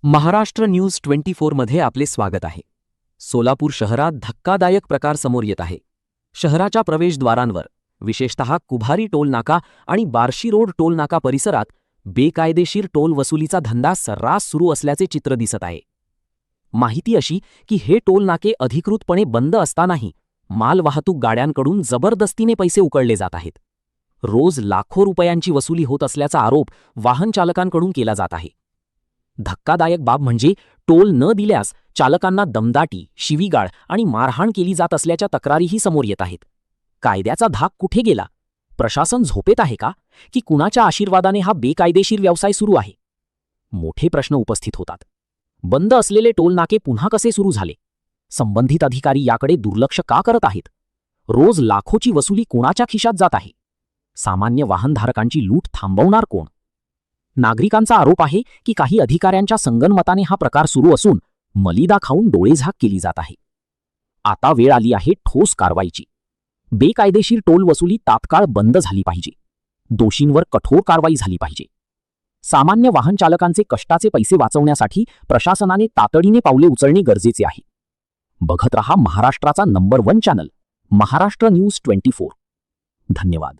Maharashtra news 24 मध्ये आपले स्वागत आहे. सोलापूर शहरात धक्कादायक प्रकार समोर येत आहे. शहराच्या प्रवेशद्वारांवर, विशेषतः कुभारी टोल नाका आणि बार्शी रोड टोल नाका परिसरात बेकायदेशीर टोल वसुलीचा धंदा सर्रास सुरू असल्याचे चित्र दिसत आहे. माहिती अशी की हे टोल नाके अधिकृतपणे बंद असतानाही मालवाहतूक गाड्यांकडून जबरदस्तीने पैसे उकळले जात आहेत. रोज लाखो रुपयांची वसुली होत असल्याचा आरोप वाहन चालकांकडून केला जात आहे. धक्कादायक बाब म्हणजे टोल न दिल्यास चालकांना दमदाटी, शिवीगाळ आणि मारहाण केली जात असल्याच्या तक्रारीही समोर येत आहेत. कायद्याचा धाक कुठे गेला? प्रशासन झोपेत आहे का, की कुणाच्या आशीर्वादाने हा बेकायदेशीर व्यवसाय सुरू आहे? मोठे प्रश्न उपस्थित होतात. बंद असलेले टोल नाके पुन्हा कसे सुरू झाले? संबंधित अधिकारी याकडे दुर्लक्ष का करत आहेत? रोज लाखोची वसुली कोणाच्या खिशात जात आहे? सामान्य वाहनधारकांची लूट थांबवणार कोण? नागरिकांचा आरोप आहे की काही अधिकाऱ्यांच्या संगनमताने हा प्रकार सुरू असून मलिदा खाऊन डोळेझाक केली जात आहे. आता वेळ आली आहे ठोस कारवाईची. बेकायदेशीर टोल वसुली तात्काळ बंद झाली पाहिजे. दोषींवर कठोर कारवाई झाली पाहिजे. सामान्य वाहन चालकांचे कष्टाचे पैसे वाचवण्यासाठी प्रशासनाने तातडीने पावले उचलणे गरजेचे आहे. बघत रहा महाराष्ट्राचा नंबर 1 चॅनल, महाराष्ट्र न्यूज 24. धन्यवाद.